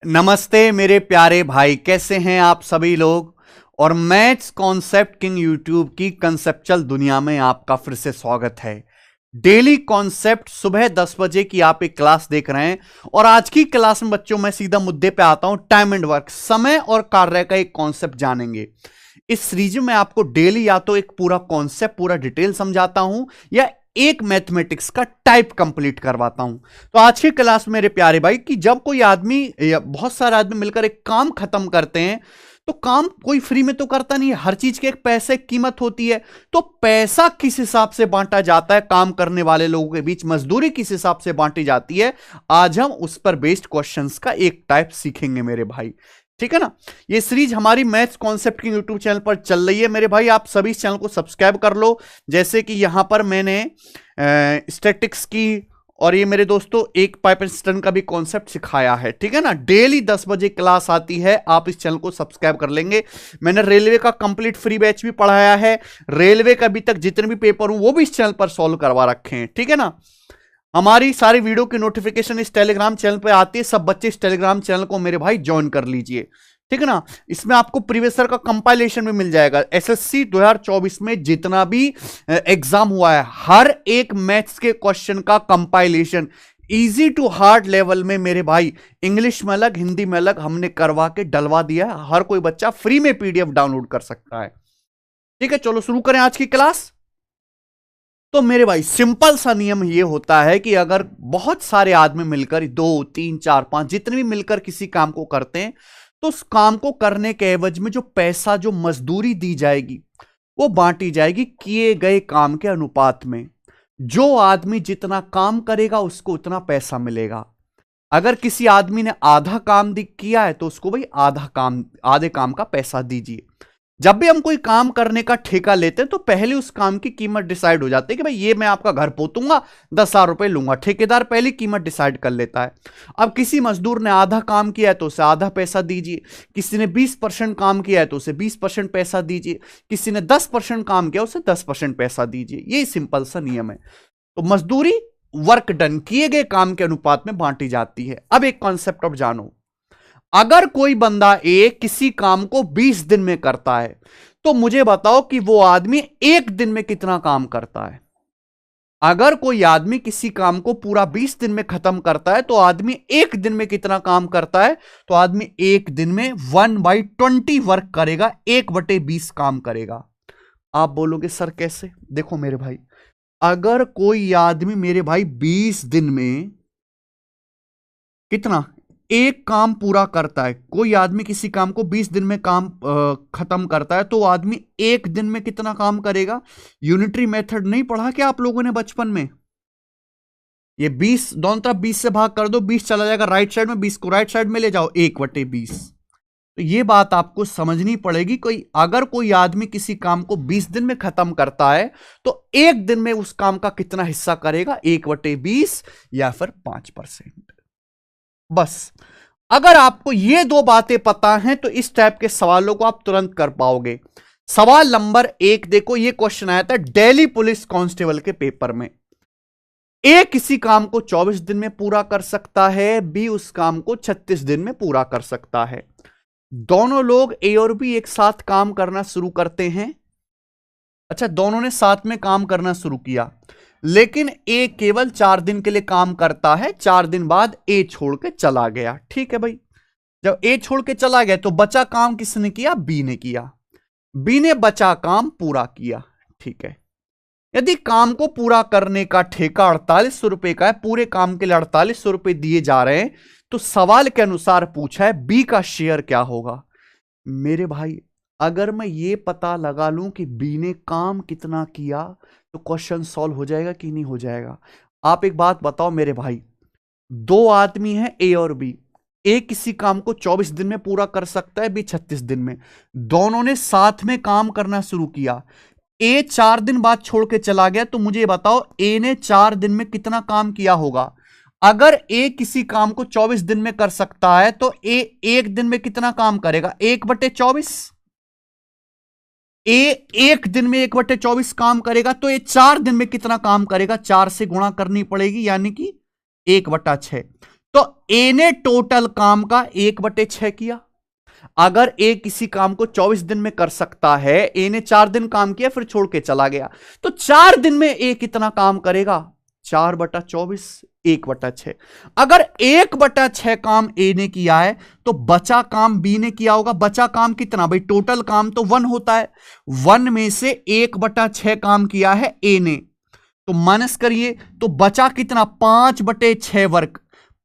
नमस्ते मेरे प्यारे भाई, कैसे हैं आप सभी लोग। और मैथ्स कॉन्सेप्ट किंग यूट्यूब की कंसेप्चुअल दुनिया में आपका फिर से स्वागत है। डेली कॉन्सेप्ट सुबह 10 बजे की आप एक क्लास देख रहे हैं और आज की क्लास में बच्चों मैं सीधा मुद्दे पे आता हूं। टाइम एंड वर्क, समय और कार्य का एक कॉन्सेप्ट जानेंगे। इस सीरीज में आपको डेली या तो एक पूरा कॉन्सेप्ट पूरा डिटेल समझाता हूं या एक मैथमेटिक्स का टाइप कंप्लीट करवाता हूं। तो आज की क्लास मेरे प्यारे भाई कि जब कोई आदमी या बहुत सारे आदमी मिलकर एक काम खत्म करते हैं तो काम कोई फ्री में तो करता नहीं है, हर चीज की एक पैसे कीमत होती है। तो पैसा किस हिसाब से बांटा जाता है, काम करने वाले लोगों के बीच मजदूरी किस हिसाब से बांटी जाती है, आज हम उस पर बेस्ड क्वेश्चंस का एक टाइप सीखेंगे मेरे भाई। ठीक है ना। ये सीरीज हमारी मैथ्स कॉन्सेप्ट की यूट्यूब चैनल पर चल रही है मेरे भाई। आप सभी इस चैनल को सब्सक्राइब कर लो। जैसे कि यहां पर मैंने स्टैटिक्स की और ये मेरे दोस्तों एक पाइप एंड स्टन का भी कॉन्सेप्ट सिखाया है। ठीक है ना। डेली 10 बजे क्लास आती है, आप इस चैनल को सब्सक्राइब कर लेंगे। मैंने रेलवे का कंप्लीट फ्री बैच भी पढ़ाया है। रेलवे का अभी तक जितने भी पेपर हूं वो भी इस चैनल पर सॉल्व करवा रखे हैं। ठीक है ना। हमारी सारी वीडियो की नोटिफिकेशन इस टेलीग्राम चैनल पे आती है। सब बच्चे इस टेलीग्राम चैनल को मेरे भाई ज्वाइन कर लीजिए। ठीक है ना। इसमें आपको प्रीवियस ईयर का कंपाइलेशन भी मिल जाएगा। एसएससी 2024 में जितना भी एग्जाम हुआ है, हर एक मैथ्स के क्वेश्चन का compilation easy to hard level में मेरे भाई, इंग्लिश में अलग हिंदी में अलग हमने करवा के डलवा दिया है। हर कोई बच्चा फ्री में पीडीएफ डाउनलोड कर सकता है। ठीक है, चलो शुरू करें आज की क्लास। तो मेरे भाई सिंपल सा नियम ये होता है कि अगर बहुत सारे आदमी मिलकर 2 3 4 5 जितने भी मिलकर किसी काम को करते हैं तो उस काम को करने के एवज में जो पैसा, जो मजदूरी दी जाएगी वो बांटी जाएगी किए गए काम के अनुपात में। जो आदमी जितना काम करेगा उसको उतना पैसा मिलेगा। अगर किसी आदमी ने आधा काम किया है तो उसको भाई आधे काम का पैसा दीजिए। जब भी हम कोई काम करने का ठेका लेते हैं तो पहले उस काम की कीमत डिसाइड हो जाती है कि भाई ये मैं आपका घर पोतूंगा, 10,000 रुपए लूंगा। ठेकेदार पहले कीमत डिसाइड कर लेता है। अब किसी मजदूर ने आधा काम किया है तो उसे आधा पैसा दीजिए। किसी ने 20% काम किया है तो उसे 20% पैसा दीजिए। किसी ने 10% काम किया उसे 10% पैसा दीजिए। ये सिंपल सा नियम है। तो मजदूरी वर्क डन, किए गए काम के अनुपात में बांटी जाती है। अब एक कॉन्सेप्ट अब जानो। अगर कोई बंदा किसी काम को 20 दिन में करता है तो मुझे बताओ कि वो आदमी एक दिन में कितना काम करता है। अगर कोई आदमी किसी काम को पूरा 20 दिन में खत्म करता है तो आदमी एक दिन में कितना काम करता है। तो आदमी एक दिन में 1/20 वर्क करेगा, 1/20 काम करेगा। आप बोलोगे सर कैसे? देखो मेरे भाई, अगर कोई आदमी मेरे भाई 20 दिन में कितना एक काम पूरा करता है, कोई आदमी किसी काम को 20 दिन में काम खत्म करता है तो आदमी एक दिन में कितना काम करेगा। यूनिटरी मेथड नहीं पढ़ा क्या आप लोगों ने बचपन में? ये 20 दोनों तरफ 20 से भाग कर दो, 20 चला जाएगा राइट साइड में, 20 को राइट साइड में ले जाओ, 1/20। तो ये बात आपको समझनी पड़ेगी। अगर कोई आदमी किसी काम को 20 दिन में खत्म करता है तो एक दिन में उस काम का कितना हिस्सा करेगा, 1/20 या फिर 5%। बस अगर आपको ये दो बातें पता हैं तो इस टाइप के सवालों को आप तुरंत कर पाओगे। सवाल नंबर 1 देखो, ये क्वेश्चन आया था दिल्ली पुलिस कांस्टेबल के पेपर में। ए किसी काम को 24 दिन में पूरा कर सकता है, बी उस काम को 36 दिन में पूरा कर सकता है। दोनों लोग ए और बी एक साथ काम करना शुरू करते हैं। अच्छा, दोनों ने साथ में काम करना शुरू किया, लेकिन ए केवल 4 दिन के लिए काम करता है। 4 दिन बाद ए छोड़ के चला गया। ठीक है भाई, जब ए छोड़ के चला गया तो बचा काम किसने किया? बी ने किया। बी ने बचा काम पूरा किया। ठीक है, यदि काम को पूरा करने का ठेका 4800 रुपए का है, पूरे काम के लिए 4800 रुपए दिए जा रहे हैं, तो सवाल के अनुसार पूछा है बी का शेयर क्या होगा। मेरे भाई, अगर मैं ये पता लगा लूं कि बी ने काम कितना किया तो क्वेश्चन सॉल्व हो जाएगा कि नहीं हो जाएगा? आप एक बात बताओ मेरे भाई, दो आदमी हैं ए और बी। ए किसी काम को 24 दिन में पूरा कर सकता है, बी 36 दिन में। दोनों ने साथ में काम करना शुरू किया। ए 4 दिन बाद छोड़ के चला गया, तो मुझे बताओ ए ने 4 दिन में कितना काम किया होगा। अगर ए किसी काम को 24 दिन में कर सकता है तो ए एक दिन में कितना काम करेगा? 1/24। ए एक दिन में 1/24 काम करेगा तो ये 4 दिन में कितना काम करेगा? 4 से गुणा करनी पड़ेगी, यानी कि 1/6। तो ए ने टोटल काम का 1/6 किया। अगर ए किसी काम को 24 दिन में कर सकता है, ए ने 4 दिन काम किया फिर छोड़ के चला गया, तो 4 दिन में ए कितना काम करेगा? 4/24, 1/6। अगर 1/6 काम ए ने किया है तो बचा काम बी ने किया होगा। बचा काम कितना भाई? टोटल काम तो 1 होता है, 1 में से 1/6 काम किया है ए ने, तो माइनस करिए, तो बचा कितना? 5/6 वर्क।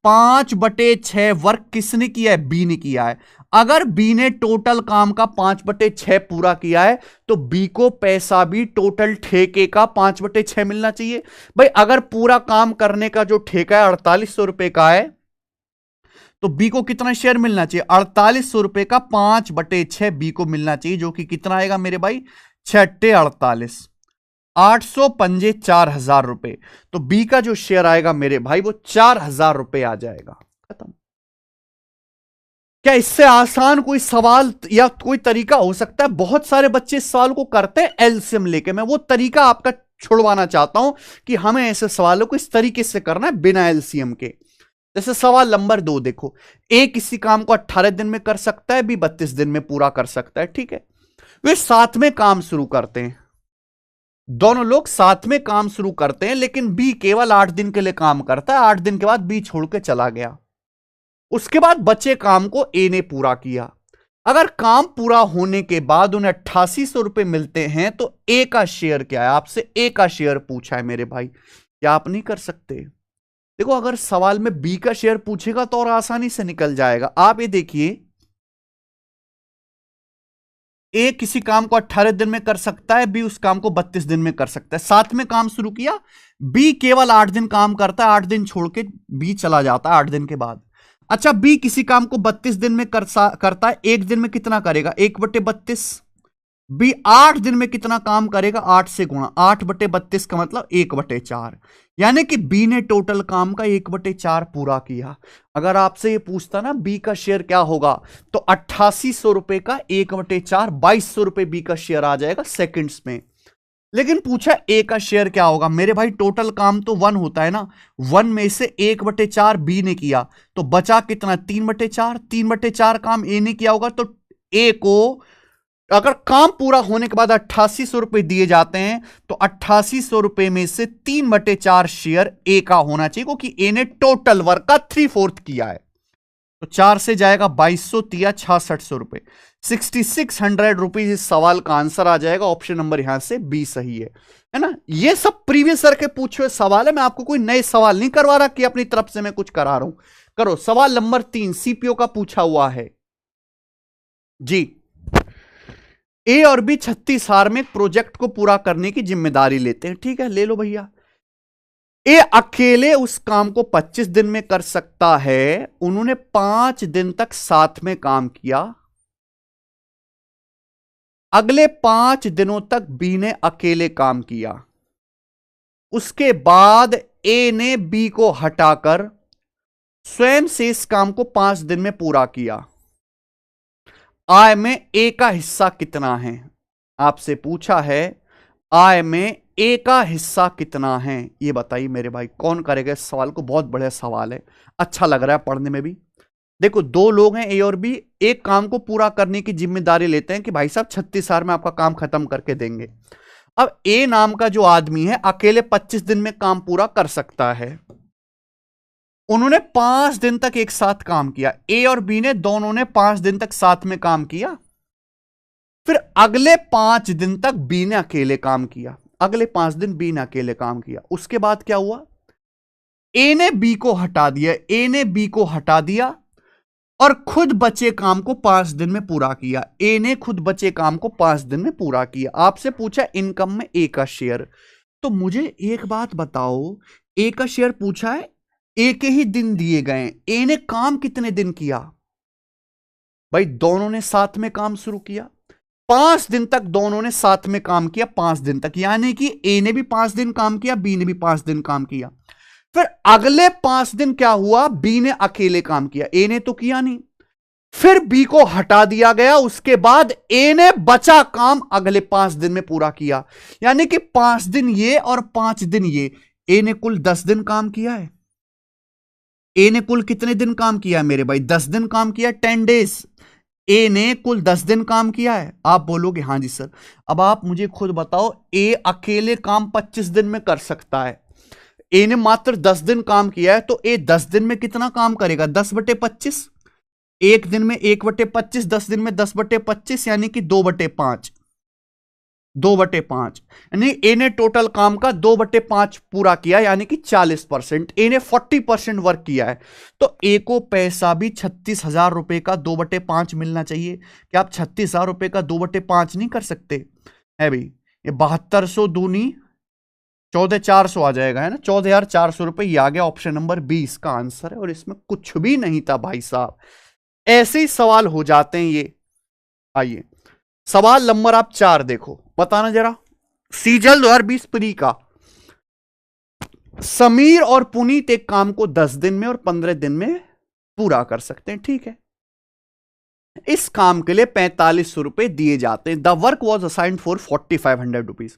5/6 वर्क किसने किया है? बी ने किया है। अगर बी ने टोटल काम का 5/6 पूरा किया है तो बी को पैसा भी टोटल ठेके का 5/6 मिलना चाहिए। भाई अगर पूरा काम करने का जो ठेका है 4800 रुपए का है तो बी को कितना शेयर मिलना चाहिए? 4800 रुपए का 5/6 बी को मिलना चाहिए, जो कि कितना आएगा मेरे भाई? 6×48, 800 पंजे 4000 रुपए। तो बी का जो शेयर आएगा मेरे भाई वो 4000 रुपए आ जाएगा। खत्म। क्या इससे आसान कोई सवाल या कोई तरीका हो सकता है? बहुत सारे बच्चे इस सवाल को करते हैं एलसीएम लेके। मैं वो तरीका आपका छुड़वाना चाहता हूं कि हमें ऐसे सवालों को इस तरीके से करना है बिना एलसीएम के। जैसे सवाल नंबर 2 देखो, ए किसी काम को 18 दिन में कर सकता है, बी 32 दिन में पूरा कर सकता है। ठीक है, वे साथ में काम शुरू करते हैं, दोनों लोग साथ में काम शुरू करते हैं, लेकिन बी केवल 8 दिन के लिए काम करता है। 8 दिन के बाद बी छोड़ के चला गया। उसके बाद बचे काम को ए ने पूरा किया। अगर काम पूरा होने के बाद उन्हें 8800 रुपए मिलते हैं तो ए का शेयर क्या है? आपसे ए का शेयर पूछा है मेरे भाई, क्या आप नहीं कर सकते? देखो अगर सवाल में बी का शेयर पूछेगा तो और आसानी से निकल जाएगा। आप ये देखिए, ए किसी काम को 18 दिन में कर सकता है, बी उस काम को 32 दिन में कर सकता है। साथ में काम शुरू किया, बी केवल 8 दिन काम करता है, 8 दिन छोड़ के बी चला जाता है 8 दिन के बाद। अच्छा, बी किसी काम को 32 दिन में करता है, 1 दिन में कितना करेगा? 1/32। बी 8 दिन में कितना काम करेगा? 8 से गुणा, 8/32 का मतलब 1/4, यानी कि बी ने टोटल काम का 1/4 पूरा किया। अगर आपसे ये पूछता ना बी का शेयर क्या होगा, तो 8800 रुपए का 1/4, 2200 रुपए बी का शेयर आ जाएगा सेकंड्स में। लेकिन पूछा ए का शेयर क्या होगा? मेरे भाई टोटल काम तो 1 होता है ना, 1 में से 1/4 बी ने किया, तो बचा कितना? 3/4। 3/4 काम ए ने किया होगा, तो ए को अगर काम पूरा होने के बाद 8800 रुपए दिए जाते हैं तो 8800 रुपए में से 3/4 शेयर ए का होना चाहिए, क्योंकि ए ने टोटल वर्क का 3/4 किया है। तो 4 से जाएगा 2200, तिया 6600 रुपए, 6600 रुपीज इस सवाल का आंसर आ जाएगा। ऑप्शन नंबर यहां से बी सही है ना। ये सब प्रीवियस ईयर के पूछे हुए सवाल है, मैं आपको कोई नए सवाल नहीं करवा रहा कि अपनी तरफ से मैं कुछ करा रहा हूं। करो सवाल नंबर 3, सीपीओ का पूछा हुआ है जी। ए और बी 36 हार में प्रोजेक्ट को पूरा करने की जिम्मेदारी लेते हैं। ठीक है, ले लो भैया। ए अकेले उस काम को 25 दिन में कर सकता है, उन्होंने 5 दिन तक साथ में काम किया। अगले 5 दिनों तक बी ने अकेले काम किया। उसके बाद ए ने बी को हटाकर स्वयं से इस काम को 5 दिन में पूरा किया। आय में ए का हिस्सा कितना है? आपसे पूछा है आय में ए का हिस्सा कितना है, ये बताइए मेरे भाई। कौन करेगा इस सवाल को? बहुत बढ़िया सवाल है, अच्छा लग रहा है पढ़ने में भी। देखो 2 लोग हैं ए और बी, एक काम को पूरा करने की जिम्मेदारी लेते हैं कि भाई साहब 36 हार में आपका काम खत्म करके देंगे। अब ए नाम का जो आदमी है अकेले 25 दिन में काम पूरा कर सकता है। उन्होंने 5 दिन तक एक साथ काम किया, ए और बी ने दोनों ने 5 दिन तक साथ में काम किया। फिर अगले 5 दिन तक बी ने अकेले काम किया। अगले 5 दिन बी ने अकेले काम किया। उसके बाद क्या हुआ? ए ने बी को हटा दिया, ए ने बी को हटा दिया और खुद बचे काम को 5 दिन में पूरा किया। ए ने खुद बचे काम को 5 दिन में पूरा किया। आपसे पूछा इनकम में ए का शेयर, तो मुझे एक बात बताओ, ए का शेयर पूछा है, ए के ही दिन दिए गए, ए ने काम कितने दिन किया? भाई दोनों ने साथ में काम शुरू किया, 5 दिन तक दोनों ने साथ में काम किया, 5 दिन तक, यानी कि ए ने भी 5 दिन काम किया, बी ने भी 5 दिन काम किया। फिर अगले 5 दिन क्या हुआ? बी ने अकेले काम किया, ए ने तो किया नहीं। फिर बी को हटा दिया गया। उसके बाद ए ने बचा काम अगले 5 दिन में पूरा किया, यानी कि 5 दिन ये और 5 दिन ये, ए ने कुल 10 दिन काम किया है। ए ने कुल कितने दिन काम किया है मेरे भाई? 10 दिन काम किया, 10 डेज। ए ने कुल 10 दिन काम किया है। आप बोलोगे हाँ जी सर। अब आप मुझे खुद बताओ, ए अकेले काम 25 दिन में कर सकता है, ए ने मात्र 10 दिन काम किया है, तो ए 10 दिन में कितना काम करेगा? 10/25। एक दिन में 1/25, 10 दिन में 10/25, यानी कि 2/5। 2/5 यानी ए ने टोटल काम का 2/5 पूरा किया, यानी कि 40%। ए ने 40% वर्क किया है, तो ए को पैसा भी 36,000 रुपए का 2/5 मिलना चाहिए। क्या आप 36,000 रुपए का 2/5 नहीं कर सकते? है भाई, ये 7200 दूनी 14,400 आ जाएगा, है ना? 14,400 रुपए। ये आ गया ऑप्शन नंबर 20 का आंसर है, और इसमें कुछ भी नहीं था भाई साहब। ऐसे ही सवाल हो जाते हैं ये। आइए सवाल नंबर आप 4 देखो, बताना जरा। सीजल 2020 प्री का समीर और पुनीत एक काम को 10 दिन में और 15 दिन में पूरा कर सकते हैं, ठीक है। इस काम के लिए 4500 रुपए दिए जाते हैं। The work was assigned for 4500 rupees.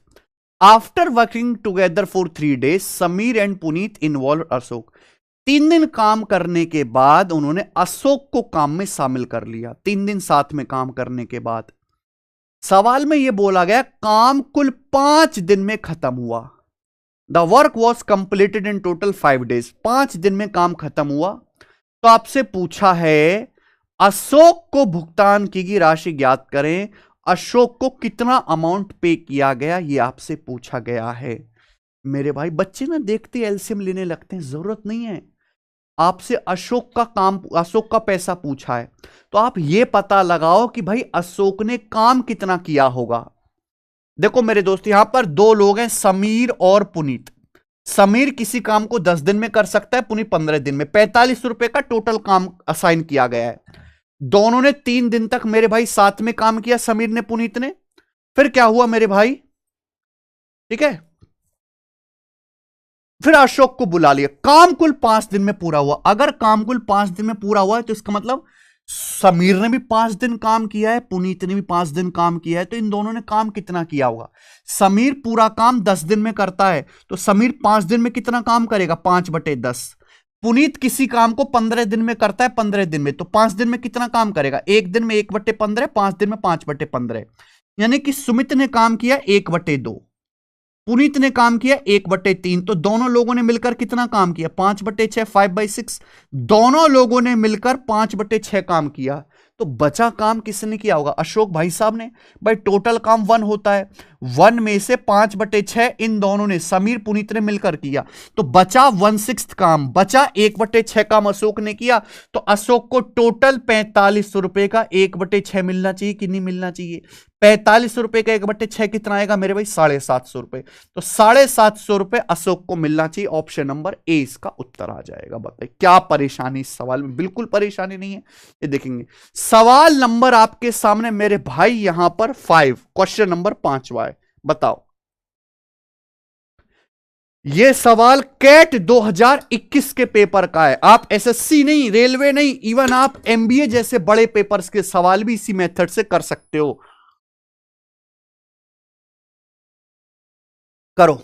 After working together for 3 days Sameer and Puneet involve Ashok. 3 दिन काम करने के बाद उन्होंने अशोक को काम में शामिल कर लिया। 3 दिन साथ में काम करने के बाद सवाल में यह बोला गया काम कुल 5 दिन में खत्म हुआ। The work was completed in total 5 days. 5 दिन में काम खत्म हुआ। तो आपसे पूछा है अशोक को भुगतान की गई राशि ज्ञात करें। अशोक को कितना अमाउंट पे किया गया, यह आपसे पूछा गया है। मेरे भाई बच्चे ना देखते एलसीएम लेने लगते हैं, जरूरत नहीं है। आपसे अशोक का पैसा पूछा है, तो आप यह पता लगाओ कि भाई अशोक ने काम कितना किया होगा। देखो मेरे दोस्त, यहां पर 2 लोग हैं, समीर और पुनीत। समीर किसी काम को 10 दिन में कर सकता है, पुनीत 15 दिन में। 4500 रुपए का टोटल काम असाइन किया गया है। दोनों ने 3 दिन तक मेरे भाई साथ में काम किया, समीर ने पुनीत ने। फिर क्या हुआ मेरे भाई, ठीक है, फिर अशोक को बुला लिया। काम कुल 5 दिन में पूरा हुआ। अगर काम कुल 5 दिन में पूरा हुआ है तो इसका मतलब समीर ने भी 5 दिन काम किया है, पुनीत ने भी 5 दिन काम किया है। तो इन दोनों ने काम कितना किया होगा? समीर पूरा काम 10 दिन में करता है, तो समीर 5 दिन में कितना काम करेगा? 5/10। पुनीत किसी काम को 15 दिन में करता है, 15 दिन में, तो 5 दिन में कितना काम करेगा? 1 दिन में 1/15, 5 दिन में 5/15। यानी कि सुमित ने काम किया 1/2, पुनीत ने काम किया 1/3। तो दोनों लोगों ने मिलकर कितना काम किया? 5/6, 5/6। दोनों लोगों ने मिलकर 5/6 काम किया। तो बचा काम किसने किया होगा? अशोक भाई साहब ने। भाई टोटल काम 1 होता है, 1 में से 5/6 इन दोनों ने, समीर पुनीत ने मिलकर किया। तो बचा 1/6 काम, बचा 1/6 काम अशोक ने किया। तो अशोक को टोटल 4500 रुपए का 1/6 मिलना चाहिए कि नहीं मिलना चाहिए? 4500 रुपए का 1/6 कितना आएगा मेरे भाई? 750 रुपए। तो 750 रुपए अशोक को मिलना चाहिए। ऑप्शन नंबर ए इसका उत्तर आ जाएगा। बताइए क्या परेशानी इस सवाल में? बिल्कुल परेशानी नहीं है। ये देखेंगे सवाल नंबर आपके सामने मेरे भाई यहां पर 5, क्वेश्चन नंबर 5वां है। बताओ, यह सवाल कैट 2021 के पेपर का है। आप एसएससी नहीं, रेलवे नहीं, इवन आप एमबीए जैसे बड़े पेपर्स के सवाल भी इसी मेथड से कर सकते हो। करो।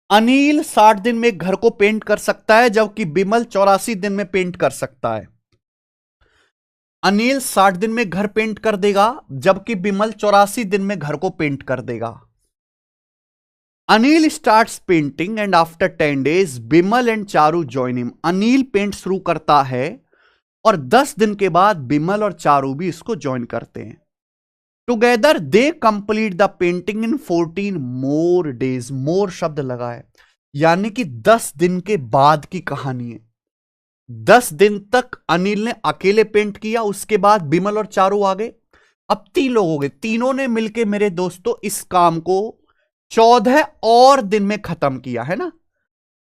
अनिल 60 दिन में घर को पेंट कर सकता है, जबकि बिमल 84 दिन में पेंट कर सकता है। अनिल 60 दिन में घर पेंट कर देगा, जबकि बिमल 84 दिन में घर को पेंट कर देगा। Anil starts painting and after 10 days Bimal and Charu join him. Anil paint शुरू करता है और 10 दिन के बाद बिमल और चारू भी इसको ज्वाइन करते हैं। Together they complete the painting in 14 more days. More शब्द लगा है, यानी कि 10 दिन के बाद की कहानी है। 10 दिन तक अनिल ने अकेले पेंट किया, उसके बाद बिमल और चारू आ गए। अब 3 लोग हो गए, तीनों ने मिलकर मेरे दोस्तों इस काम को 14 और दिन में खत्म किया, है ना।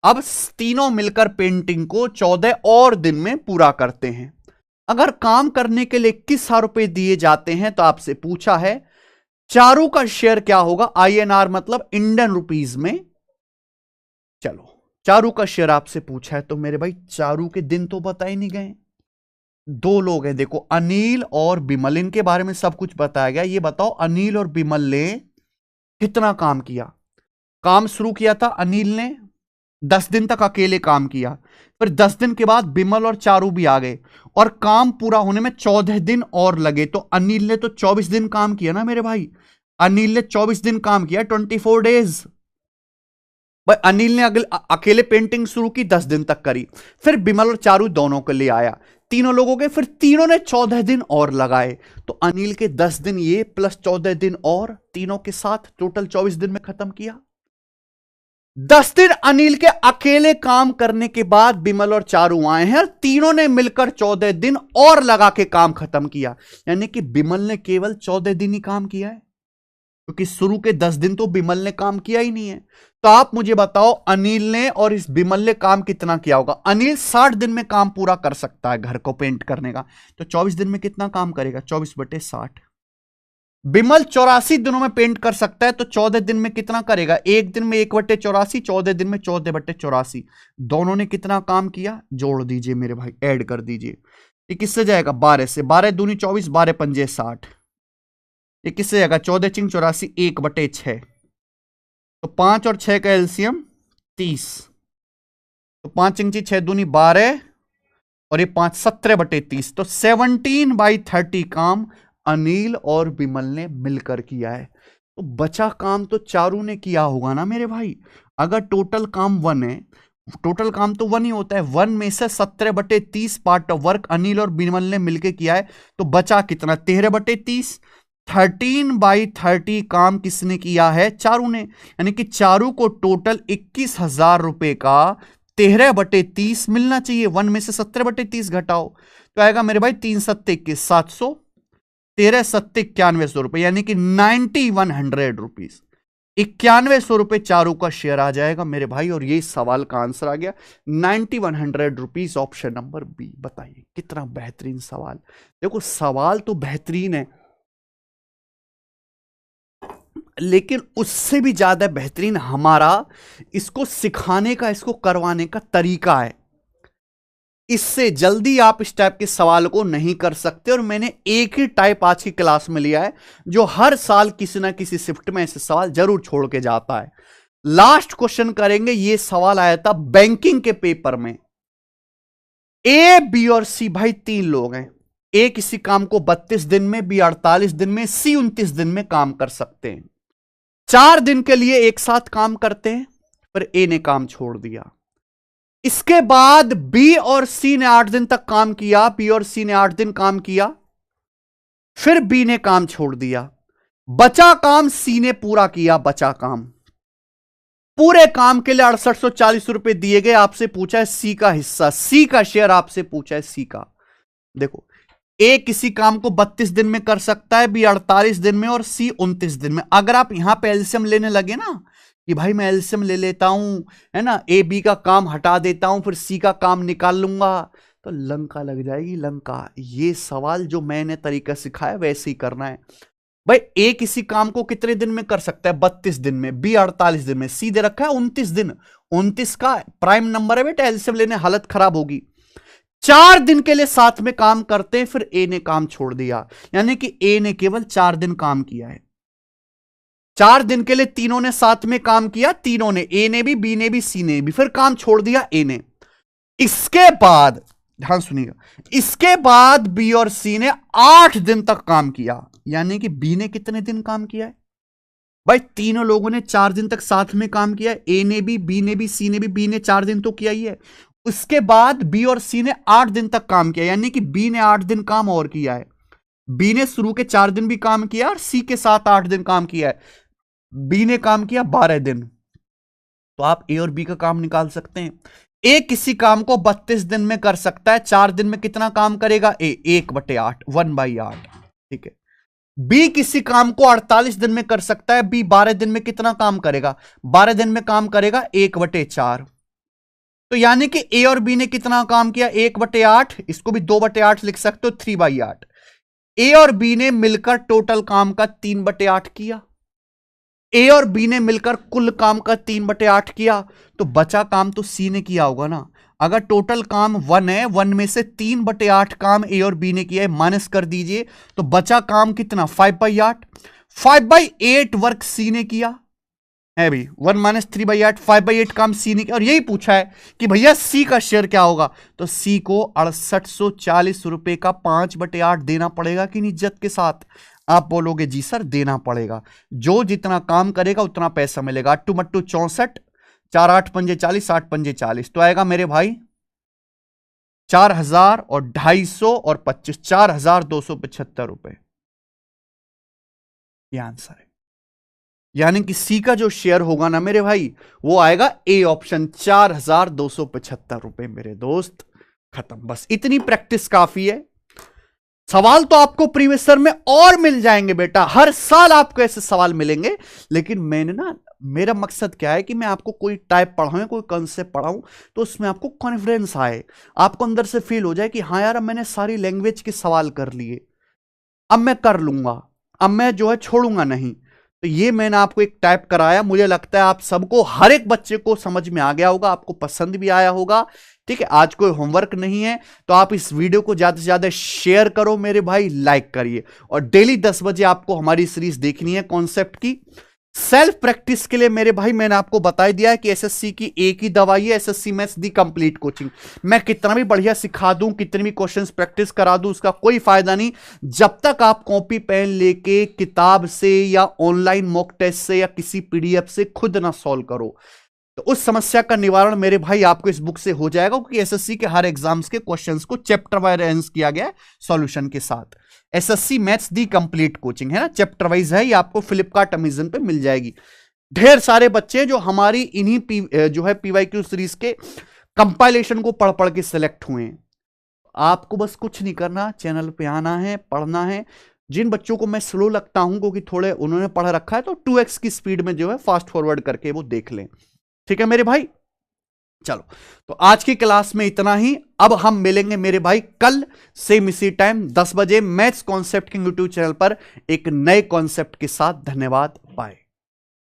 अब तीनों मिलकर पेंटिंग को 14 और दिन में पूरा करते हैं। अगर काम करने के लिए 21,000 रुपए दिए जाते हैं, तो आपसे पूछा है चारू का शेयर क्या होगा? INR मतलब इंडियन रुपीज में। चलो चारू का शेयर आपसे पूछा है, तो मेरे भाई चारू के दिन तो बता ही नहीं गए। 2 लोग हैं, देखो अनिल और बिमल, इनके बारे में सब कुछ बताया गया। ये बताओ अनिल और बिमल ने कितना काम किया? काम शुरू किया था अनिल ने 10 दिन तक अकेले काम किया। फिर 10 दिन के बाद बिमल और चारू भी आ गए और काम पूरा होने में 14 दिन और लगे। तो अनिल ने तो 24 दिन काम किया ना मेरे भाई, अनिल ने 24 दिन काम किया, 24 डेज। भाई अनिल ने अकेले पेंटिंग शुरू की, 10 दिन तक करी। फिर बिमल और चारू दोनों को ले आया, तीनों लोगों के, फिर तीनों ने 14 दिन और लगाए। तो अनिल के 10 दिन ये प्लस 14 दिन और, तीनों के साथ टोटल 24 दिन में खत्म किया। 10 दिन अनिल के अकेले काम करने के बाद बिमल और चारू आए हैं और तीनों ने मिलकर 14 दिन और लगा के काम खत्म किया। यानी कि बिमल ने केवल 14 दिन ही काम किया है, क्योंकि शुरू के 10 दिन तो बिमल ने काम किया ही नहीं है। तो आप मुझे बताओ अनिल ने और इस बिमल ने काम कितना किया होगा। अनिल 60 दिन में काम पूरा कर सकता है घर को पेंट करने का, तो 24 दिन में कितना काम करेगा, 24/60। बिमल 84 दिनों में पेंट कर सकता है, तो 14 दिन में कितना करेगा, एक दिन में 1/84, 14 दिन में 14/84। दोनों ने कितना काम किया, जोड़ दीजिए मेरे भाई, ऐड कर दीजिए। ये किससे जाएगा, 12 से, 12 दूनी 24, 12 पंजे 60। ये किससे जाएगा, 14 चिंग 84, 1/6। तो 5 और 6 का एलसीएम 30। तो 5 चिंग 6 दूनी 12 और ये 5 17/30। तो 17/30 काम अनिल और बिमल ने मिलकर किया है। तो बचा काम तो चारू ने किया होगा ना मेरे भाई। अगर टोटल काम 1 है, टोटल काम तो 1 ही होता है, 1 में से 17/30 पार्ट ऑफ वर्क अनिल और बिमल ने मिलकर किया है, तो बचा कितना, 13/30। 13/30 काम किसने किया है, चारू ने। यानी कि चारू को टोटल 21,000 रुपए का 13/30 मिलना चाहिए। 1 में से 17/30 घटाओ तो आएगा मेरे भाई 3 7 21, 700, 13 7 9100 रुपए, यानी कि 9100 रुपीज, 9100 रुपए चारू का शेयर आ जाएगा मेरे भाई। और ये सवाल का आंसर आ गया 9100 रुपीज, ऑप्शन नंबर बी। बताइए कितना बेहतरीन सवाल। देखो सवाल तो बेहतरीन है, लेकिन उससे भी ज्यादा बेहतरीन हमारा इसको सिखाने का, इसको करवाने का तरीका है। इससे जल्दी आप इस टाइप के सवाल को नहीं कर सकते। और मैंने एक ही टाइप आज की क्लास में लिया है, जो हर साल किसी ना किसी शिफ्ट में ऐसे सवाल जरूर छोड़ के जाता है। लास्ट क्वेश्चन करेंगे, यह सवाल आया था बैंकिंग के पेपर में। ए, बी और सी भाई 3 लोग हैं। ए किसी काम को 32 दिन में, बी 48 दिन में, सी 29 दिन में काम कर सकते हैं। 4 दिन के लिए एक साथ काम करते हैं, पर ए ने काम छोड़ दिया। इसके बाद बी और सी ने 8 दिन तक काम किया, बी और सी ने 8 दिन काम किया, फिर बी ने काम छोड़ दिया। बचा काम सी ने पूरा किया, बचा काम, पूरे काम के लिए 6840 रुपए दिए गए। आपसे पूछा है सी का हिस्सा, सी का शेयर आपसे पूछा है सी का। देखो ए किसी काम को 32 दिन में कर सकता है, बी 48 दिन में और सी 29 दिन में। अगर आप यहां पे एलसीएम लेने लगे ना कि भाई मैं एलसीएम ले लेता हूं, है ना, ए बी का काम हटा देता हूं, फिर सी का काम निकाल लूंगा, तो लंका लग जाएगी, लंका। ये सवाल जो मैंने तरीका सिखाया वैसे ही करना है भाई। ए किसी काम को कितने दिन में कर सकता है, 32 दिन में, बी 48 दिन में, सी दे रखा है 29 दिन। 29 का प्राइम नंबर है बेटा, एलसीएम लेने हालत खराब होगी। 4 दिन के लिए साथ में काम करते हैं, फिर ए ने काम छोड़ दिया, यानी कि ए ने केवल 4 दिन काम किया है। 4 दिन के लिए तीनों ने साथ में काम किया, तीनों ने, ए ने भी, बी ने भी, सी ने भी, फिर काम छोड़ दिया ए ने। इसके बाद ध्यान सुनिएगा, इसके बाद बी और सी ने 8 दिन तक काम किया, यानी कि बी ने कितने दिन काम किया है भाई, तीनों लोगों ने 4 दिन तक साथ में काम किया, ए ने भी, बी ने भी, सी ने भी, बी ने 4 दिन तो किया ही है। उसके बाद बी और सी ने 8 दिन तक काम किया, यानी कि बी ने 8 दिन काम और किया है। बी ने शुरू के 4 दिन भी काम किया और सी के साथ 8 दिन काम किया है। बी ने काम किया 12 दिन। तो आप ए और बी का काम निकाल सकते हैं। ए किसी काम को 32 दिन में कर सकता है, 4 दिन में कितना काम करेगा, ए 1/8, 1/8, ठीक है। बी किसी काम को 48 दिन में कर सकता है, बी 12 दिन में कितना काम करेगा, 12 दिन में काम करेगा 1/4। तो यानी कि ए और बी ने कितना काम किया, 1/8, इसको भी 2/8 लिख सकते हो, 3/8। ए और बी ने मिलकर टोटल काम का 3/8 किया। ए और बी ने मिलकर कुल काम का 3/8 किया, तो बचा काम तो सी ने किया होगा ना। अगर टोटल काम 1 है, 1 में से 3/8 काम ए और बी ने किया है, माइनस कर दीजिए, तो बचा काम कितना, 5/8। 5/8 वर्क सी ने किया, है भी 1-3/8 5/8 काम सी ने किया। और यही पूछा है कि भैया सी का शेयर क्या होगा, तो सी को 6840 रुपए का 5/8 देना पड़ेगा कि इज्जत के साथ। आप बोलोगे जी सर देना पड़ेगा, जो जितना काम करेगा उतना पैसा मिलेगा। 8 मट्टू 64, 4 8 पंजे 40, 8 पंजे 40, तो आएगा मेरे भाई 4000 और 250 और 25, 4275 रुपए। ये आंसर है। यानी कि सी का जो शेयर होगा ना मेरे भाई, वो आएगा ए ऑप्शन, 4275 रुपए मेरे दोस्त। खत्म, बस इतनी प्रैक्टिस काफी है। सवाल तो आपको प्रीवियस ईयर में और मिल जाएंगे बेटा, हर साल आपको ऐसे सवाल मिलेंगे। लेकिन मैंने ना, मेरा मकसद क्या है कि मैं आपको कोई टाइप पढ़ाऊं, कोई कॉन्सेप्ट पढ़ाऊं, तो उसमें आपको कॉन्फिडेंस आए, आपको अंदर से फील हो जाए कि हाँ यार अब मैंने सारी लैंग्वेज के सवाल कर लिए, अब मैं कर लूंगा, अब मैं जो है छोड़ूंगा नहीं। तो ये मैंने आपको एक टाइप कराया, मुझे लगता है आप सबको, हर एक बच्चे को समझ में आ गया होगा, आपको पसंद भी आया होगा। ठीक है, आज कोई होमवर्क नहीं है, तो आप इस वीडियो को ज्यादा से ज्यादा शेयर करो मेरे भाई, लाइक करिए। और डेली 10 बजे आपको हमारी सीरीज देखनी है कॉन्सेप्ट की। सेल्फ प्रैक्टिस के लिए मेरे भाई मैंने आपको बता दिया है कि एसएससी की एक ही दवाई है, एसएससी मैथ्स दी कंप्लीट कोचिंग। मैं कितना भी बढ़िया सिखा दूं, कितनी भी क्वेश्चंस प्रैक्टिस करा दूं, उसका कोई फायदा नहीं जब तक आप कॉपी पेन लेके किताब से या ऑनलाइन मॉक टेस्ट से या किसी पीडीएफ से खुद ना सॉल्व करो। तो उस समस्या का निवारण मेरे भाई आपको इस बुक से हो जाएगा, क्योंकि एसएससी के हर एग्जाम्स के क्वेश्चंस को चैप्टर वाइज अरेंज किया गया है सॉल्यूशन के साथ। एसएससी मैथ्स दी कंप्लीट कोचिंग है ना, चैप्टर वाइज है, ये आपको फ्लिपकार्ट अमेजन पे मिल जाएगी। ढेर सारे बच्चे जो हमारी इन्हीं जो है पीवाईक्यू सीरीज के कंपाइलेशन को पढ़ पढ़ के सिलेक्ट हुए हैं। आपको बस कुछ नहीं करना, चैनल पे आना है, पढ़ना है। जिन बच्चों को मैं स्लो लगता हूं क्योंकि थोड़े उन्होंने पढ़ रखा है, तो 2x की स्पीड में जो है फास्ट फॉरवर्ड करके वो देख लें। ठीक है मेरे भाई, चलो तो आज की क्लास में इतना ही। अब हम मिलेंगे मेरे भाई कल सेम इसी टाइम 10 बजे मैथ्स कॉन्सेप्ट के यूट्यूब चैनल पर एक नए कॉन्सेप्ट के साथ। धन्यवाद, बाय।